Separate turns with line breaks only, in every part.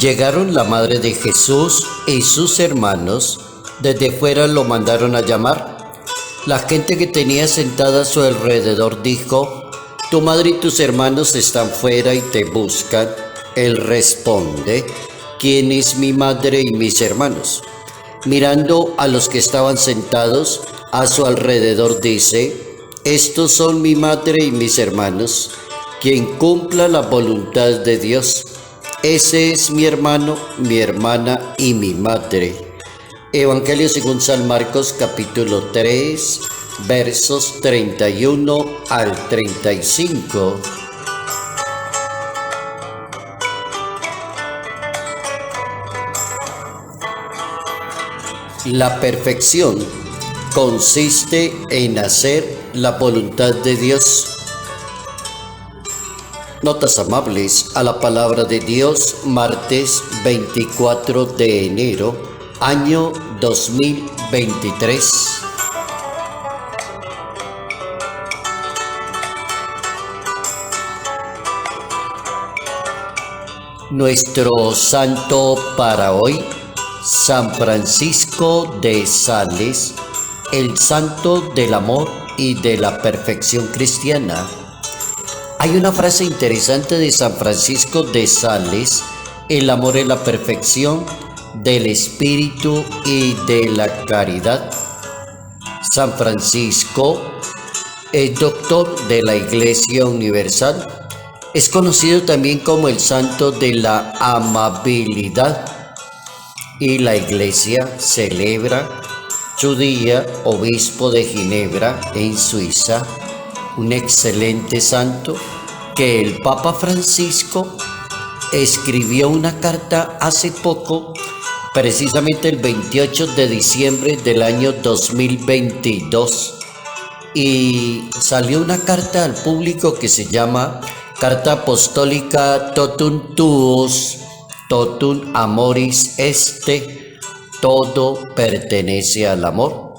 Llegaron la madre de Jesús y sus hermanos, desde fuera lo mandaron a llamar. La gente que tenía sentada a su alrededor dijo: tu madre y tus hermanos están fuera y te buscan. Él responde: ¿quién es mi madre y mis hermanos? Mirando a los que estaban sentados a su alrededor dice: estos son mi madre y mis hermanos. Quien cumpla la voluntad de Dios, ese es mi hermano, mi hermana y mi madre. Evangelio según San Marcos, capítulo 3, versos 31 al 35. La perfección consiste en hacer la voluntad de Dios. Notas amables a la palabra de Dios, martes 24 de enero, año 2023. Nuestro santo para hoy, San Francisco de Sales, el santo del amor y de la perfección cristiana. Hay una frase interesante de San Francisco de Sales: el amor es la perfección del espíritu y de la caridad. San Francisco es doctor de la Iglesia Universal. Es conocido también como el santo de la amabilidad. Y la Iglesia celebra su día, obispo de Ginebra, en Suiza, un excelente santo que el Papa Francisco escribió una carta hace poco, precisamente el 28 de diciembre del año 2022, y salió una carta al público que se llama Carta Apostólica Totum Tuus, Totum Amoris Este, todo pertenece al amor,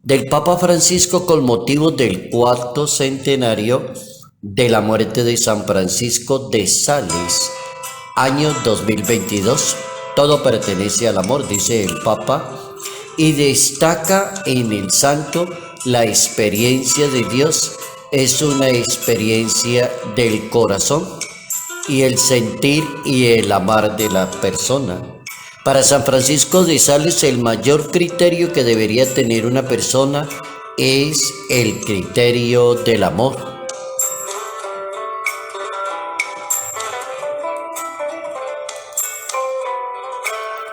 del Papa Francisco con motivo del cuarto centenario de la muerte de San Francisco de Sales, año 2022. Todo pertenece al amor, dice el Papa, y destaca en el santo la experiencia de Dios. Es una experiencia del corazón y el sentir y el amar de la persona. Para San Francisco de Sales, el mayor criterio que debería tener una persona es el criterio del amor.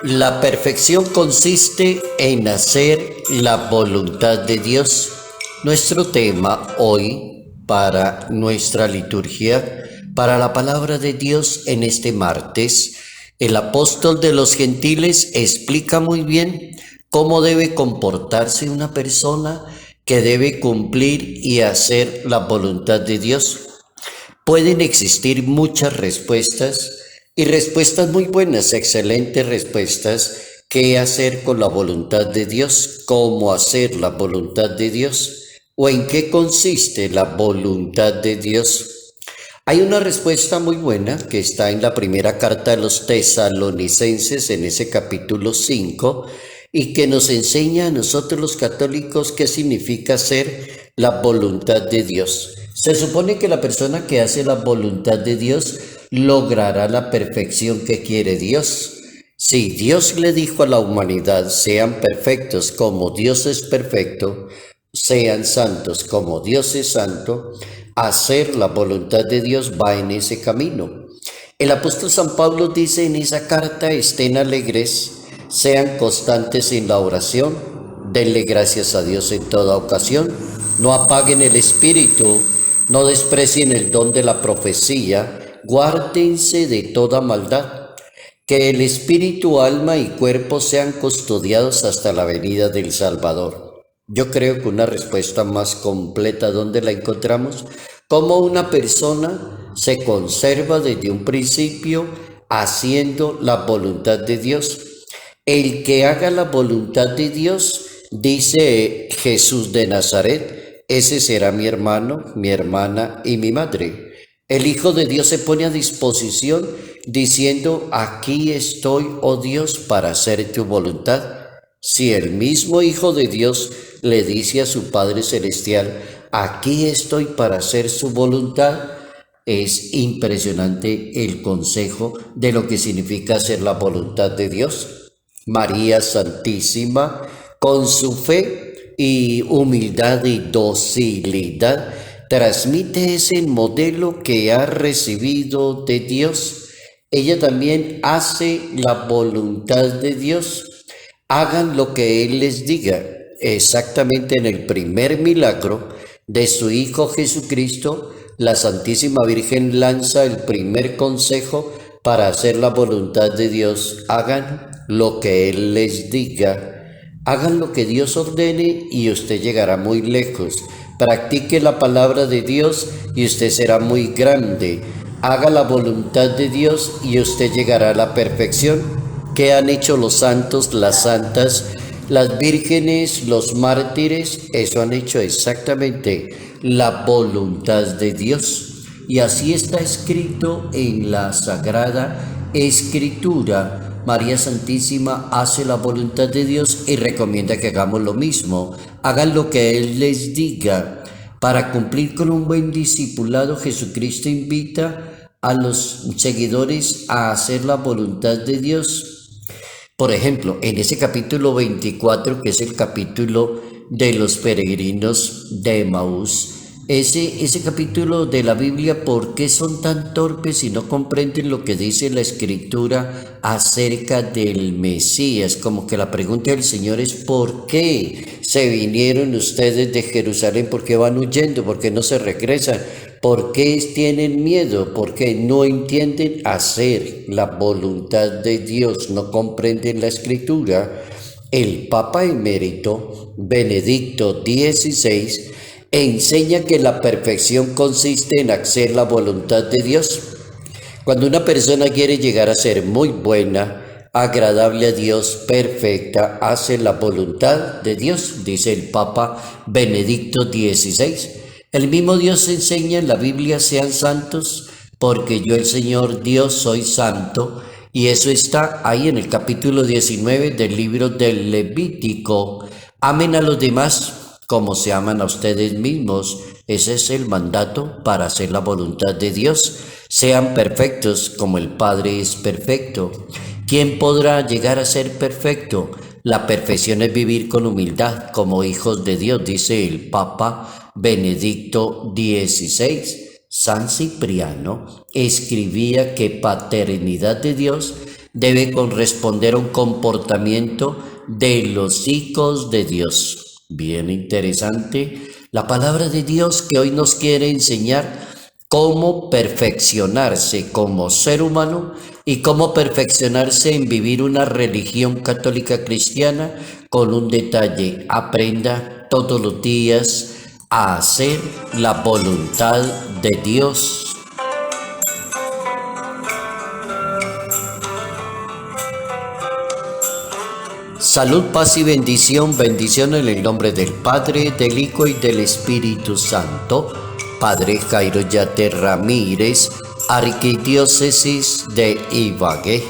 La perfección consiste en hacer la voluntad de Dios. Nuestro tema hoy para nuestra liturgia, para la palabra de Dios en este martes, el apóstol de los gentiles explica muy bien cómo debe comportarse una persona que debe cumplir y hacer la voluntad de Dios. Pueden existir muchas respuestas y respuestas muy buenas, excelentes respuestas. ¿Qué hacer con la voluntad de Dios? ¿Cómo hacer la voluntad de Dios? ¿O en qué consiste la voluntad de Dios? Hay una respuesta muy buena que está en la primera carta de los Tesalonicenses, en ese capítulo 5, y que nos enseña a nosotros los católicos qué significa hacer la voluntad de Dios. Se supone que la persona que hace la voluntad de Dios logrará la perfección que quiere Dios. Si Dios le dijo a la humanidad: sean perfectos como Dios es perfecto, sean santos como Dios es santo, hacer la voluntad de Dios va en ese camino. El apóstol San Pablo dice en esa carta: estén alegres, sean constantes en la oración, denle gracias a Dios en toda ocasión, no apaguen el espíritu, no desprecien el don de la profecía, guárdense de toda maldad, que el espíritu, alma y cuerpo sean custodiados hasta la venida del Salvador. Yo creo que una respuesta más completa, ¿dónde la encontramos? Cómo una persona se conserva desde un principio haciendo la voluntad de Dios. El que haga la voluntad de Dios, dice Jesús de Nazaret, ese será mi hermano, mi hermana y mi madre. El Hijo de Dios se pone a disposición diciendo, aquí estoy, oh Dios, para hacer tu voluntad. Si el mismo Hijo de Dios le dice a su Padre Celestial, aquí estoy para hacer su voluntad, es impresionante el consejo de lo que significa hacer la voluntad de Dios. María Santísima, con su fe y humildad y docilidad, transmite ese modelo que ha recibido de Dios. Ella también hace la voluntad de Dios. Hagan lo que Él les diga. Exactamente en el primer milagro de su Hijo Jesucristo, la Santísima Virgen lanza el primer consejo para hacer la voluntad de Dios. Hagan lo que Él les diga. Hagan lo que Dios ordene y usted llegará muy lejos. Practique la palabra de Dios y usted será muy grande. Haga la voluntad de Dios y usted llegará a la perfección. ¿Qué han hecho los santos, las santas, las vírgenes, los mártires? Eso han hecho exactamente la voluntad de Dios. Y así está escrito en la Sagrada Escritura. María Santísima hace la voluntad de Dios y recomienda que hagamos lo mismo. Hagan lo que Él les diga. Para cumplir con un buen discipulado, Jesucristo invita a los seguidores a hacer la voluntad de Dios. Por ejemplo, en ese capítulo 24, que es el capítulo de los peregrinos de Emaús, ese capítulo de la Biblia, ¿por qué son tan torpes y no comprenden lo que dice la Escritura acerca del Mesías? Como que la pregunta del Señor es, ¿por qué se vinieron ustedes de Jerusalén? ¿Por qué van huyendo? ¿Por qué no se regresan? ¿Por qué tienen miedo? ¿Por qué no entienden hacer la voluntad de Dios? ¿No comprenden la Escritura? El Papa Emérito Benedicto XVI enseña que la perfección consiste en hacer la voluntad de Dios. Cuando una persona quiere llegar a ser muy buena, agradable a Dios, perfecta, hace la voluntad de Dios, dice el Papa Benedicto XVI. El mismo Dios enseña en la Biblia, sean santos, porque yo el Señor Dios soy santo, y eso está ahí en el capítulo 19 del libro del Levítico. Amen a los demás como se aman a ustedes mismos. Ese es el mandato para hacer la voluntad de Dios. Sean perfectos como el Padre es perfecto. ¿Quién podrá llegar a ser perfecto? La perfección es vivir con humildad como hijos de Dios, dice el Papa Benedicto XVI. San Cipriano escribía que paternidad de Dios debe corresponder a un comportamiento de los hijos de Dios. Bien interesante la palabra de Dios que hoy nos quiere enseñar cómo perfeccionarse como ser humano y cómo perfeccionarse en vivir una religión católica cristiana con un detalle: aprenda todos los días a hacer la voluntad de Dios. Salud, paz y bendición. Bendición en el nombre del Padre, del Hijo y del Espíritu Santo. Padre Jairo Yate Ramírez, Arquidiócesis de Ibagué.